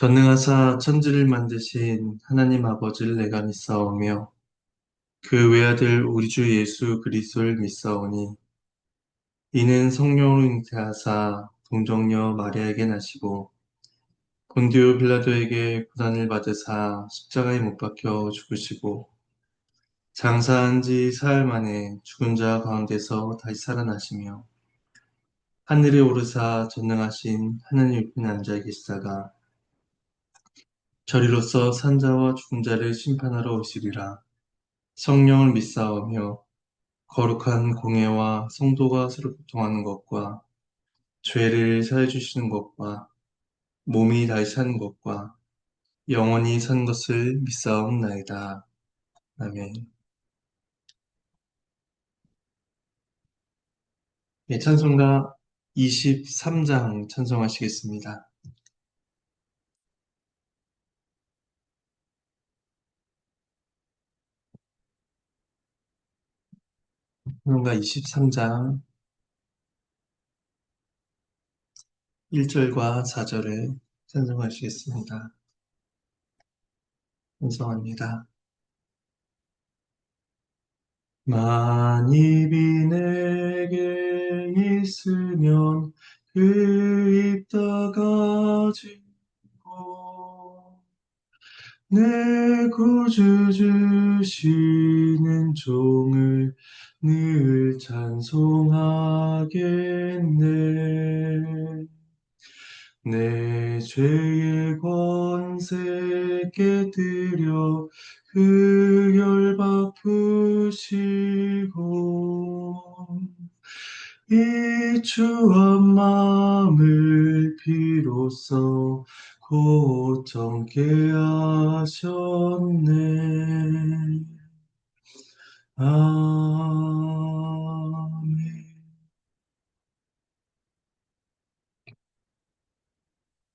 전능하사 천지를 만드신 하나님 아버지를 내가 믿사오며 그 외아들 우리 주 예수 그리스도를 믿사오니 이는 성령으로 잉태하사 동정녀 마리아에게 나시고 본디오 빌라도에게 고난을 받으사 십자가에 못 박혀 죽으시고 장사한 지 사흘 만에 죽은 자 가운데서 다시 살아나시며 하늘에 오르사 전능하신 하나님 옆에 앉아 계시다가 저리로서 산자와 죽은 자를 심판하러 오시리라. 성령을 믿사오며 거룩한 공예와 성도가 서로 교통하는 것과 죄를 사해 주시는 것과 몸이 다시 사는 것과 영원히 산 것을 믿사옵나이다. 아멘. 예, 찬송가 23장 찬송하시겠습니다. 찬송가 23장 1절과 4절을 찬송하시겠습니다. 찬송합니다. 만입이 내게 있으면 그 입 닫아지고 내 구주 주시는 종을 늘 찬송하겠네. 내 죄의 권세 깨뜨려 그 결박 푸시고 이 추한 마음을 비로소 곧 정케 하셨네. 아멘.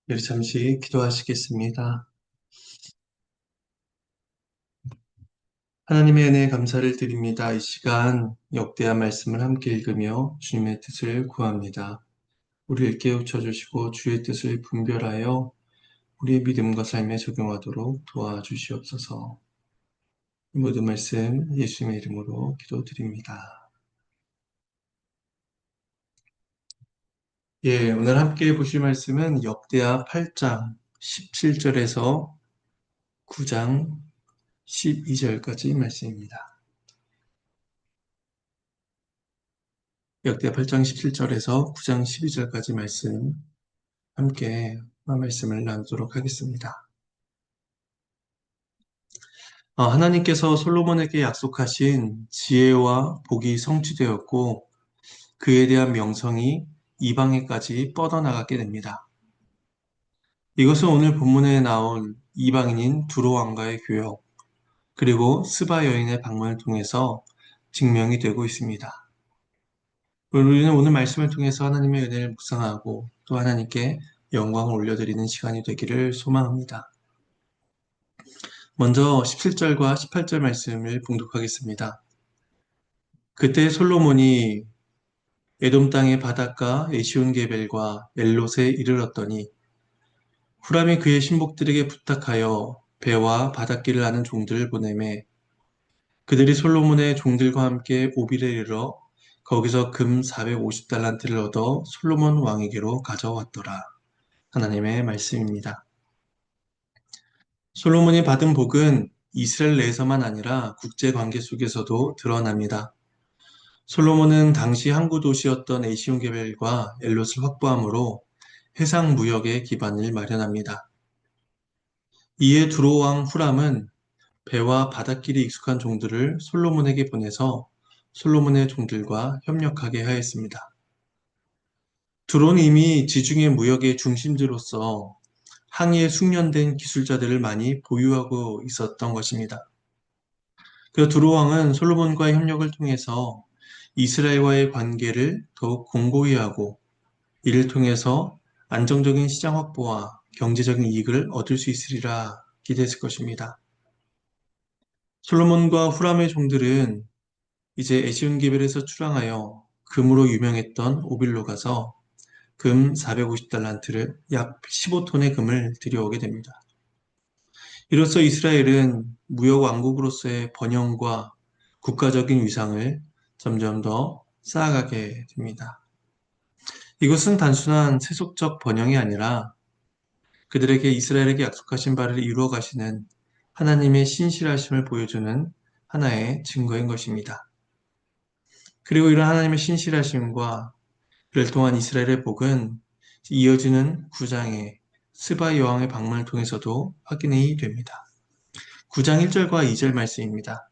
우리 잠시 기도하시겠습니다. 하나님의 은혜에 감사를 드립니다. 이 시간 역대한 말씀을 함께 읽으며 주님의 뜻을 구합니다. 우리를 깨우쳐 주시고 주의 뜻을 분별하여 우리의 믿음과 삶에 적용하도록 도와주시옵소서. 이 모든 말씀 예수님의 이름으로 기도드립니다. 예, 오늘 함께 보실 말씀은 역대하 8장 17절에서 9장 12절까지 말씀입니다. 역대하 8장 17절에서 9장 12절까지 말씀 함께 말씀을 나누도록 하겠습니다. 하나님께서 솔로몬에게 약속하신 지혜와 복이 성취되었고 그에 대한 명성이 이방에까지 뻗어나가게 됩니다. 이것은 오늘 본문에 나온 이방인인 두로 왕가의 교역 그리고 스바 여인의 방문을 통해서 증명이 되고 있습니다. 우리는 오늘 말씀을 통해서 하나님의 은혜를 묵상하고 또 하나님께 영광을 올려드리는 시간이 되기를 소망합니다. 먼저 17절과 18절 말씀을 봉독하겠습니다. 그때 솔로몬이 에돔 땅의 바닷가 에시온게벨과 엘롯에 이르렀더니 후람이 그의 신복들에게 부탁하여 배와 바닷길을 아는 종들을 보내매 그들이 솔로몬의 종들과 함께 오빌에 이르러 거기서 금 450달란트를 얻어 솔로몬 왕에게로 가져왔더라. 하나님의 말씀입니다. 솔로몬이 받은 복은 이스라엘 내에서만 아니라 국제관계 속에서도 드러납니다. 솔로몬은 당시 항구 도시였던 에시온게벨과 엘롯을 확보함으로 해상 무역의 기반을 마련합니다. 이에 두로 왕 후람은 배와 바닷길이 익숙한 종들을 솔로몬에게 보내서 솔로몬의 종들과 협력하게 하였습니다. 두로는 이미 지중해 무역의 중심지로서 항해에 숙련된 기술자들을 많이 보유하고 있었던 것입니다. 그 두로 왕은 솔로몬과의 협력을 통해서 이스라엘과의 관계를 더욱 공고히 하고 이를 통해서 안정적인 시장 확보와 경제적인 이익을 얻을 수 있으리라 기대했을 것입니다. 솔로몬과 후람의 종들은 이제 에시온게벨에서 출항하여 금으로 유명했던 오빌로 가서 금 450달란트를 약 15톤의 금을 들여오게 됩니다. 이로써 이스라엘은 무역 왕국으로서의 번영과 국가적인 위상을 점점 더 쌓아가게 됩니다. 이것은 단순한 세속적 번영이 아니라 그들에게 이스라엘에게 약속하신 바를 이루어 가시는 하나님의 신실하심을 보여주는 하나의 증거인 것입니다. 그리고 이런 하나님의 신실하심과 그를 통한 이스라엘의 복은 이어지는 9장의 스바 여왕의 방문을 통해서도 확인이 됩니다. 9장 1절과 2절 말씀입니다.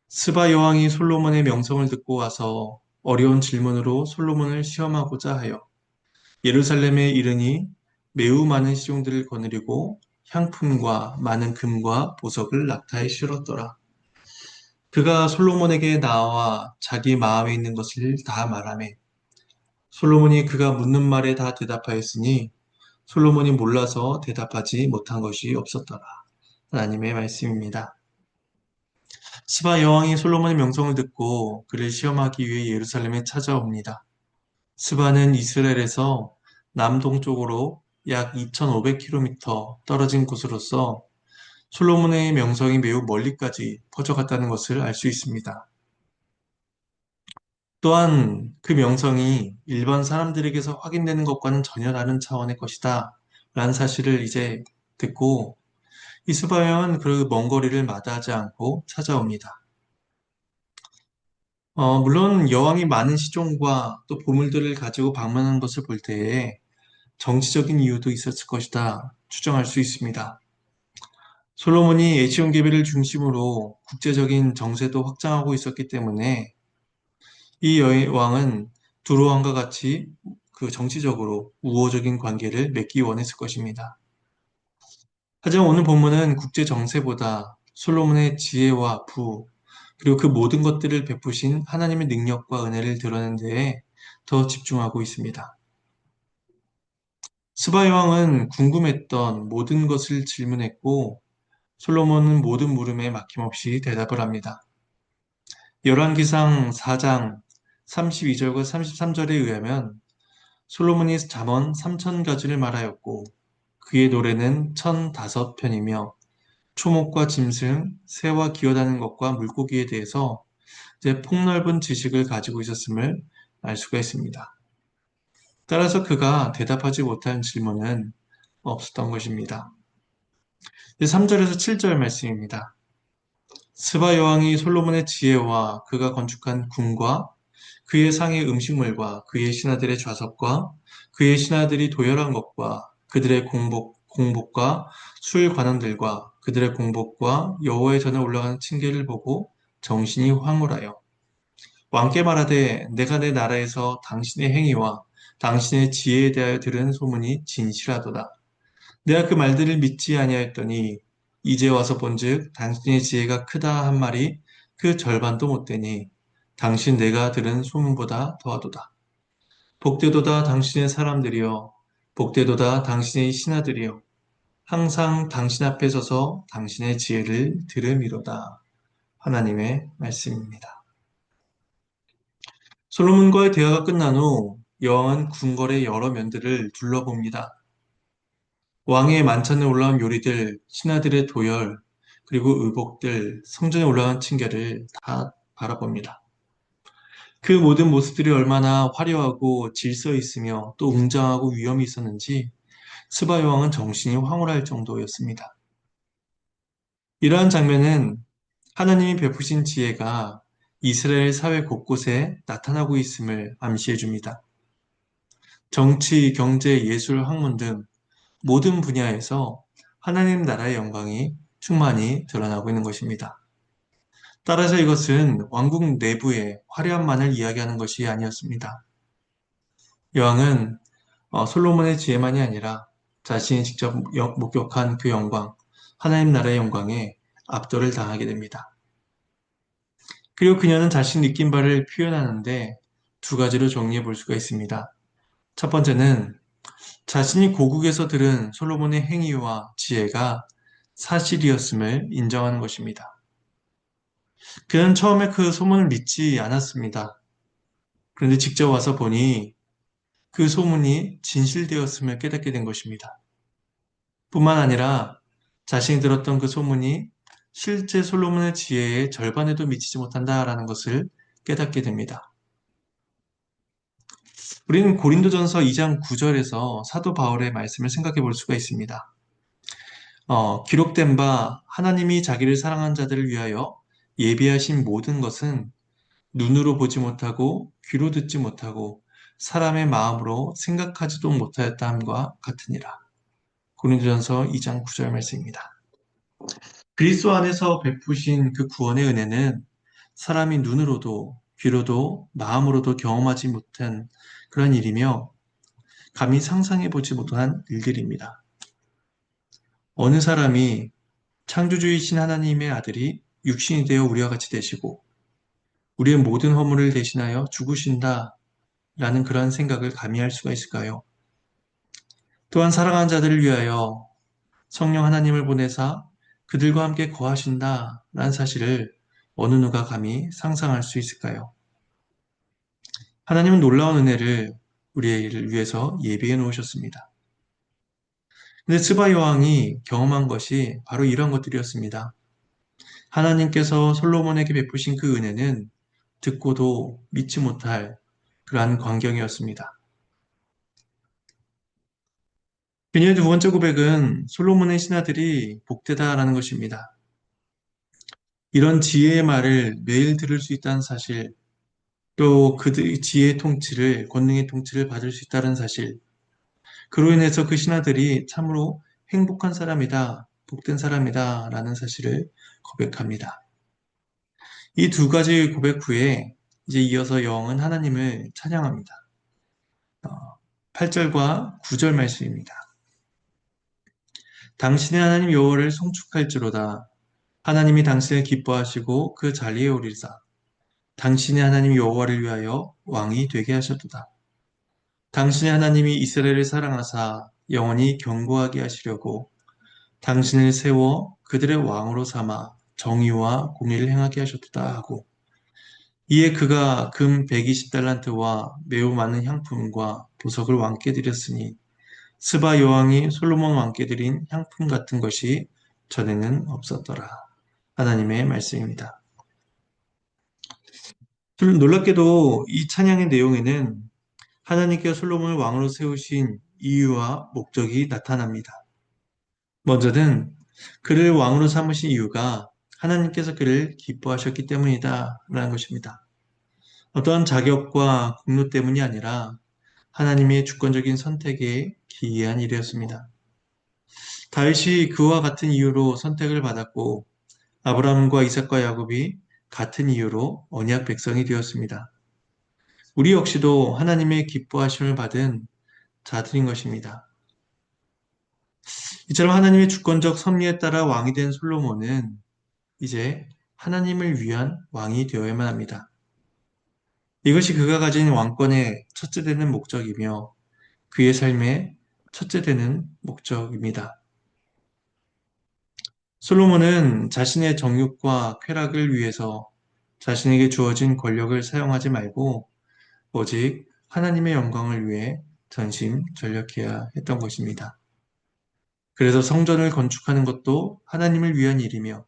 스바 여왕이 솔로몬의 명성을 듣고 와서 어려운 질문으로 솔로몬을 시험하고자 하여 예루살렘에 이르니 매우 많은 시종들을 거느리고 향품과 많은 금과 보석을 낙타에 실었더라. 그가 솔로몬에게 나와 자기 마음에 있는 것을 다 말하매 솔로몬이 그가 묻는 말에 다 대답하였으니 솔로몬이 몰라서 대답하지 못한 것이 없었더라. 하나님의 말씀입니다. 스바 여왕이 솔로몬의 명성을 듣고 그를 시험하기 위해 예루살렘에 찾아옵니다. 스바는 이스라엘에서 남동쪽으로 약 2500km 떨어진 곳으로서 솔로몬의 명성이 매우 멀리까지 퍼져갔다는 것을 알 수 있습니다. 또한 그 명성이 일반 사람들에게서 확인되는 것과는 전혀 다른 차원의 것이다 라는 사실을 이제 듣고 이스바엘은 그 먼 거리를 마다하지 않고 찾아옵니다. 물론 여왕이 많은 시종과 또 보물들을 가지고 방문하는 것을 볼 때에 정치적인 이유도 있었을 것이다 추정할 수 있습니다. 솔로몬이 에시온 계비를 중심으로 국제적인 정세도 확장하고 있었기 때문에 이 여왕은 두로왕과 같이 그 정치적으로 우호적인 관계를 맺기 원했을 것입니다. 하지만 오늘 본문은 국제 정세보다 솔로몬의 지혜와 부, 그리고 그 모든 것들을 베푸신 하나님의 능력과 은혜를 드러낸 데에 더 집중하고 있습니다. 스바 여왕은 궁금했던 모든 것을 질문했고 솔로몬은 모든 물음에 막힘없이 대답을 합니다. 열왕기상 4장 32절과 33절에 의하면 솔로몬이 잠언 3000가지를 말하였고 그의 노래는 1005편이며 초목과 짐승, 새와 기어다니는 것과 물고기에 대해서 이제 폭넓은 지식을 가지고 있었음을 알 수가 있습니다. 따라서 그가 대답하지 못한 질문은 없었던 것입니다. 3절에서 7절 말씀입니다. 스바 여왕이 솔로몬의 지혜와 그가 건축한 궁과 그의 상의 음식물과 그의 신하들의 좌석과 그의 신하들이 도열한 것과 그들의 공복과 술 관원들과 그들의 공복과 여호와의 전에 올라가는 층계를 보고 정신이 황홀하여 왕께 말하되 내가 내 나라에서 당신의 행위와 당신의 지혜에 대하여 들은 소문이 진실하도다. 내가 그 말들을 믿지 아니하였더니 이제 와서 본즉 당신의 지혜가 크다 한 말이 그 절반도 못 되니 당신 내가 들은 소문보다 더하도다. 복되도다 당신의 사람들이여 복되도다 당신의 신하들이여 항상 당신 앞에 서서 당신의 지혜를 들음이로다. 하나님의 말씀입니다. 솔로몬과의 대화가 끝난 후 여왕은 궁궐의 여러 면들을 둘러봅니다. 왕의 만찬에 올라온 요리들, 신하들의 도열, 그리고 의복들, 성전에 올라간 층계를 다 바라봅니다. 그 모든 모습들이 얼마나 화려하고 질서 있으며 또 웅장하고 위엄이 있었는지 스바 여왕은 정신이 황홀할 정도였습니다. 이러한 장면은 하나님이 베푸신 지혜가 이스라엘 사회 곳곳에 나타나고 있음을 암시해 줍니다. 정치, 경제, 예술, 학문 등 모든 분야에서 하나님 나라의 영광이 충만히 드러나고 있는 것입니다. 따라서 이것은 왕국 내부의 화려함만을 이야기하는 것이 아니었습니다. 여왕은 솔로몬의 지혜만이 아니라 자신이 직접 목격한 그 영광, 하나님 나라의 영광에 압도를 당하게 됩니다. 그리고 그녀는 자신이 느낀 바를 표현하는데 두 가지로 정리해 볼 수가 있습니다. 첫 번째는 자신이 고국에서 들은 솔로몬의 행위와 지혜가 사실이었음을 인정하는 것입니다. 그는 처음에 그 소문을 믿지 않았습니다. 그런데 직접 와서 보니 그 소문이 진실되었음을 깨닫게 된 것입니다. 뿐만 아니라 자신이 들었던 그 소문이 실제 솔로몬의 지혜의 절반에도 미치지 못한다라는 것을 깨닫게 됩니다. 우리는 고린도전서 2장 9절에서 사도 바울의 말씀을 생각해 볼 수가 있습니다. 기록된 바 하나님이 자기를 사랑한 자들을 위하여 예비하신 모든 것은 눈으로 보지 못하고 귀로 듣지 못하고 사람의 마음으로 생각하지도 못하였다 함과 같으니라. 고린도전서 2장 9절 말씀입니다. 그리스도 안에서 베푸신 그 구원의 은혜는 사람이 눈으로도 귀로도 마음으로도 경험하지 못한 그런 일이며 감히 상상해 보지 못한 일들입니다. 어느 사람이 창조주이신 하나님의 아들이 육신이 되어 우리와 같이 되시고 우리의 모든 허물을 대신하여 죽으신다 라는 그러한 생각을 감히 할 수가 있을까요? 또한 사랑하는 자들을 위하여 성령 하나님을 보내사 그들과 함께 거하신다 라는 사실을 어느 누가 감히 상상할 수 있을까요? 하나님은 놀라운 은혜를 우리를 위해서 예비해 놓으셨습니다. 근데 스바 여왕이 경험한 것이 바로 이런 것들이었습니다. 하나님께서 솔로몬에게 베푸신 그 은혜는 듣고도 믿지 못할 그러한 광경이었습니다. 그녀의 두 번째 고백은 솔로몬의 신하들이 복되다라는 것입니다. 이런 지혜의 말을 매일 들을 수 있다는 사실, 또 그들의 지혜의 통치를, 권능의 통치를 받을 수 있다는 사실, 그로 인해서 그 신하들이 참으로 행복한 사람이다, 복된 사람이다 라는 사실을 고백합니다. 이 두 가지 고백 후에 이제 이어서 여왕은 하나님을 찬양합니다. 8절과 9절 말씀입니다. 당신의 하나님 여호와를 송축할지로다. 하나님이 당신을 기뻐하시고 그 자리에 오리사. 당신의 하나님 여호와를 위하여 왕이 되게 하셨도다. 당신의 하나님이 이스라엘을 사랑하사 영원히 견고하게 하시려고 당신을 세워 그들의 왕으로 삼아 정의와 공의를 행하게 하셨도다 하고 이에 그가 금 120달란트와 매우 많은 향품과 보석을 왕께 드렸으니 스바 여왕이 솔로몬 왕께 드린 향품 같은 것이 전에는 없었더라. 하나님의 말씀입니다. 놀랍게도 이 찬양의 내용에는 하나님께서 솔로몬을 왕으로 세우신 이유와 목적이 나타납니다. 먼저는 그를 왕으로 삼으신 이유가 하나님께서 그를 기뻐하셨기 때문이다 라는 것입니다. 어떠한 자격과 공로 때문이 아니라 하나님의 주권적인 선택에 기이한 일이었습니다. 다윗이 그와 같은 이유로 선택을 받았고 아브라함과 이삭과 야곱이 같은 이유로 언약 백성이 되었습니다. 우리 역시도 하나님의 기뻐하심을 받은 자들인 것입니다. 이처럼 하나님의 주권적 섭리에 따라 왕이 된 솔로몬은 이제 하나님을 위한 왕이 되어야만 합니다. 이것이 그가 가진 왕권의 첫째 되는 목적이며 그의 삶의 첫째 되는 목적입니다. 솔로몬은 자신의 정욕과 쾌락을 위해서 자신에게 주어진 권력을 사용하지 말고 오직 하나님의 영광을 위해 전심전력해야 했던 것입니다. 그래서 성전을 건축하는 것도 하나님을 위한 일이며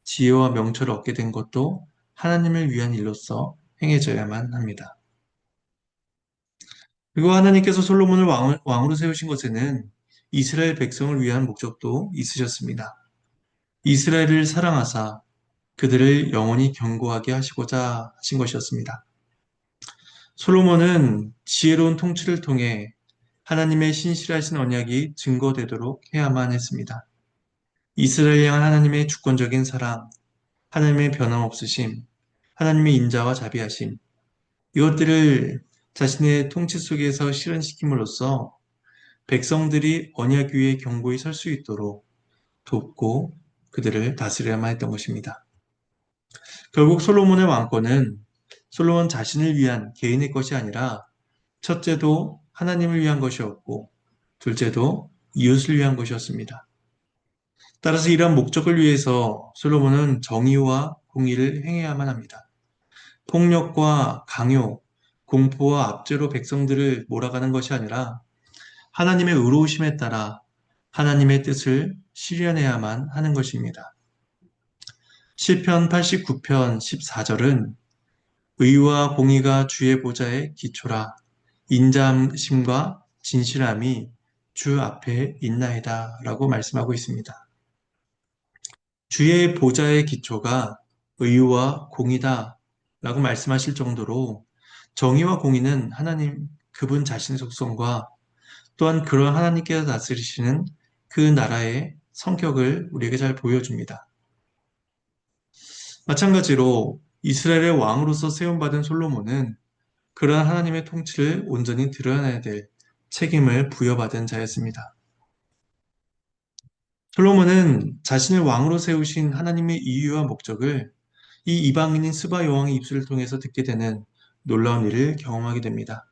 지혜와 명철을 얻게 된 것도 하나님을 위한 일로서 행해져야만 합니다. 그리고 하나님께서 솔로몬을 왕으로 세우신 것에는 이스라엘 백성을 위한 목적도 있으셨습니다. 이스라엘을 사랑하사 그들을 영원히 견고하게 하시고자 하신 것이었습니다. 솔로몬은 지혜로운 통치를 통해 하나님의 신실하신 언약이 증거되도록 해야만 했습니다. 이스라엘 향한 하나님의 주권적인 사랑, 하나님의 변함없으심, 하나님의 인자와 자비하심, 이것들을 자신의 통치 속에서 실현시킴으로써 백성들이 언약 위에 견고히 설 수 있도록 돕고 그들을 다스려야만 했던 것입니다. 결국 솔로몬의 왕권은 솔로몬 자신을 위한 개인의 것이 아니라 첫째도 하나님을 위한 것이었고 둘째도 이웃을 위한 것이었습니다. 따라서 이러한 목적을 위해서 솔로몬은 정의와 공의를 행해야만 합니다. 폭력과 강요, 공포와 압제로 백성들을 몰아가는 것이 아니라 하나님의 의로우심에 따라 하나님의 뜻을 실현해야만 하는 것입니다. 시편 89편 14절은 의와 공의가 주의 보좌의 기초라 인자심과 진실함이 주 앞에 있나이다 라고 말씀하고 있습니다. 주의 보좌의 기초가 의와 공의다 라고 말씀하실 정도로 정의와 공의는 하나님 그분 자신의 속성과 또한 그런 하나님께서 다스리시는 그 나라의 성격을 우리에게 잘 보여줍니다. 마찬가지로 이스라엘의 왕으로서 세움받은 솔로몬은 그러한 하나님의 통치를 온전히 드러내야 될 책임을 부여받은 자였습니다. 솔로몬은 자신을 왕으로 세우신 하나님의 이유와 목적을 이 이방인인 스바 여왕의 입술을 통해서 듣게 되는 놀라운 일을 경험하게 됩니다.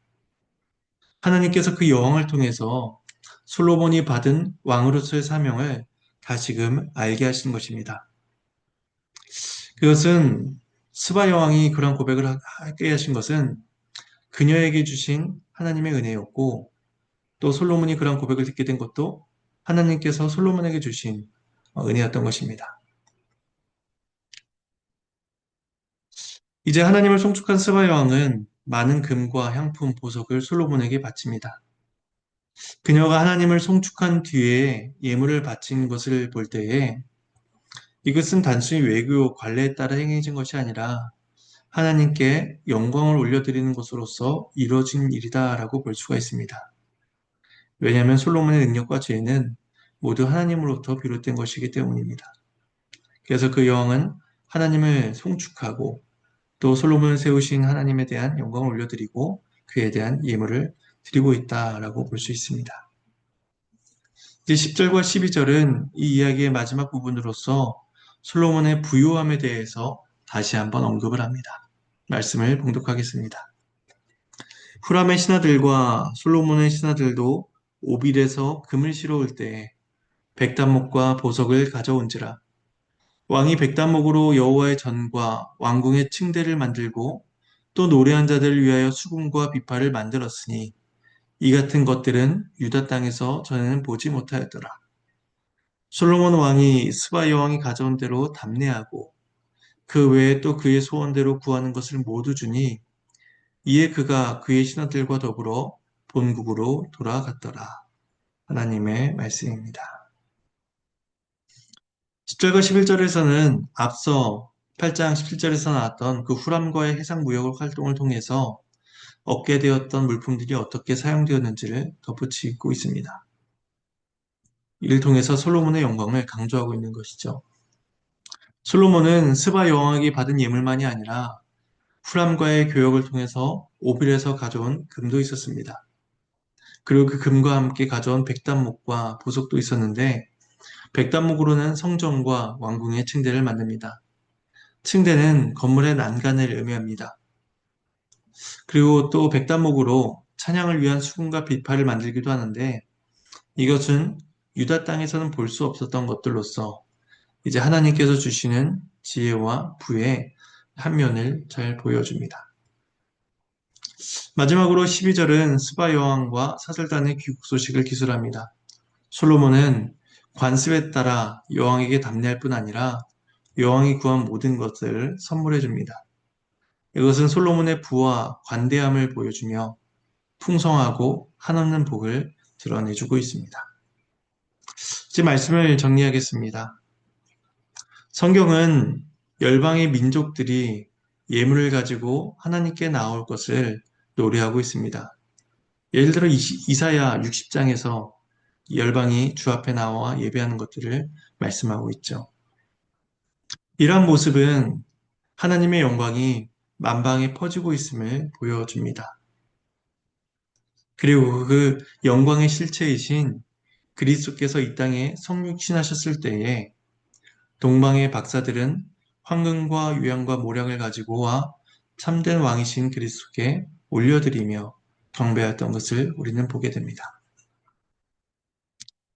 하나님께서 그 여왕을 통해서 솔로몬이 받은 왕으로서의 사명을 다시금 알게 하신 것입니다. 그것은 스바 여왕이 그런 고백을 하게 하신 것은 그녀에게 주신 하나님의 은혜였고 또 솔로몬이 그런 고백을 듣게 된 것도 하나님께서 솔로몬에게 주신 은혜였던 것입니다. 이제 하나님을 송축한 스바 여왕은 많은 금과 향품, 보석을 솔로몬에게 바칩니다. 그녀가 하나님을 송축한 뒤에 예물을 바친 것을 볼 때에 이것은 단순히 외교 관례에 따라 행해진 것이 아니라 하나님께 영광을 올려드리는 것으로서 이루어진 일이다라고 볼 수가 있습니다. 왜냐하면 솔로몬의 능력과 지혜는 모두 하나님으로부터 비롯된 것이기 때문입니다. 그래서 그 여왕은 하나님을 송축하고 또 솔로몬을 세우신 하나님에 대한 영광을 올려드리고 그에 대한 예물을 드리고 있다라고 볼 수 있습니다. 이제 10절과 12절은 이 이야기의 마지막 부분으로서 솔로몬의 부유함에 대해서 다시 한번 언급을 합니다. 말씀을 봉독하겠습니다. 후람의 신하들과 솔로몬의 신하들도 오빌에서 금을 실어올 때에 백단목과 보석을 가져온지라 왕이 백단목으로 여호와의 전과 왕궁의 층대를 만들고 또 노래한 자들을 위하여 수금과 비파를 만들었으니 이 같은 것들은 유다 땅에서 전에는 보지 못하였더라. 솔로몬 왕이 스바 여왕이 가져온 대로 답례하고 그 외에 또 그의 소원대로 구하는 것을 모두 주니 이에 그가 그의 신하들과 더불어 본국으로 돌아갔더라. 하나님의 말씀입니다. 10절과 11절에서는 앞서 8장 17절에서 나왔던 그 후람과의 해상 무역 활동을 통해서 얻게 되었던 물품들이 어떻게 사용되었는지를 덧붙이고 있습니다. 이를 통해서 솔로몬의 영광을 강조하고 있는 것이죠. 솔로몬은 스바 여왕에게 받은 예물만이 아니라 후람과의 교역을 통해서 오빌에서 가져온 금도 있었습니다. 그리고 그 금과 함께 가져온 백단목과 보석도 있었는데 백단목으로는 성전과 왕궁의 층대를 만듭니다. 층대는 건물의 난간을 의미합니다. 그리고 또 백단목으로 찬양을 위한 수금과 비파를 만들기도 하는데 이것은 유다 땅에서는 볼 수 없었던 것들로서 이제 하나님께서 주시는 지혜와 부의 한 면을 잘 보여줍니다. 마지막으로 12절은 스바 여왕과 사절단의 귀국 소식을 기술합니다. 솔로몬은 관습에 따라 여왕에게 답례할 뿐 아니라 여왕이 구한 모든 것을 선물해 줍니다. 이것은 솔로몬의 부와 관대함을 보여주며 풍성하고 한없는 복을 드러내주고 있습니다. 이제 말씀을 정리하겠습니다. 성경은 열방의 민족들이 예물을 가지고 하나님께 나올 것을 노래하고 있습니다. 예를 들어 이사야 60장에서 열방이 주 앞에 나와 예배하는 것들을 말씀하고 있죠. 이러한 모습은 하나님의 영광이 만방에 퍼지고 있음을 보여줍니다. 그리고 그 영광의 실체이신 그리스도께서 이 땅에 성육신하셨을 때에 동방의 박사들은 황금과 유향과 모량을 가지고 와 참된 왕이신 그리스도께 올려드리며 경배했던 것을 우리는 보게 됩니다.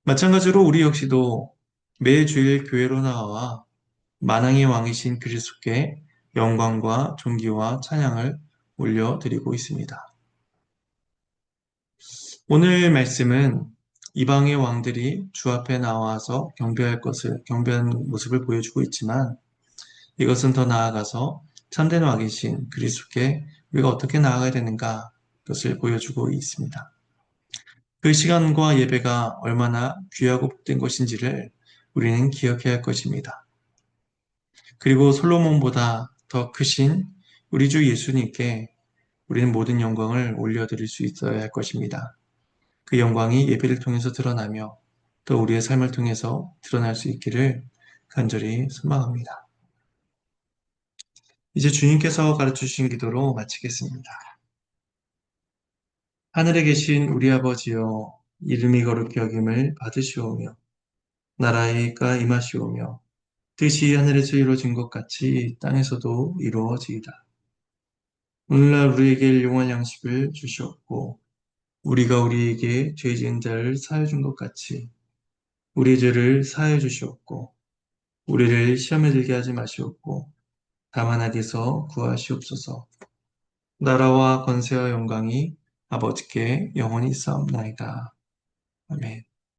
마찬가지로 우리 역시도 매주일 교회로 나와 만왕의 왕이신 그리스도께 영광과 존귀와 찬양을 올려드리고 있습니다. 오늘 말씀은 이방의 왕들이 주 앞에 나와서 경배하는 모습을 보여주고 있지만 이것은 더 나아가서 참된 왕이신 그리스도께 우리가 어떻게 나아가야 되는가 그것을 보여주고 있습니다. 그 시간과 예배가 얼마나 귀하고 복된 것인지를 우리는 기억해야 할 것입니다. 그리고 솔로몬보다 더 크신 우리 주 예수님께 우리는 모든 영광을 올려드릴 수 있어야 할 것입니다. 그 영광이 예배를 통해서 드러나며 또 우리의 삶을 통해서 드러날 수 있기를 간절히 소망합니다. 이제 주님께서 가르쳐주신 기도로 마치겠습니다. 하늘에 계신 우리 아버지여, 이름이 거룩히 여김을 받으시오며 나라가 임하시오며 뜻이 하늘에서 이루어진 것 같이 땅에서도 이루어지이다. 오늘날 우리에게 일용할 양식을 주시옵고 우리가 우리에게 죄 지은 자를 사하여 준 것 같이 우리의 죄를 사하여 주시옵고 우리를 시험에 들게 하지 마시옵고 다만 악에서 구하시옵소서. 나라와 권세와 영광이 아버지께 영원히 있사옵나이다. 아멘.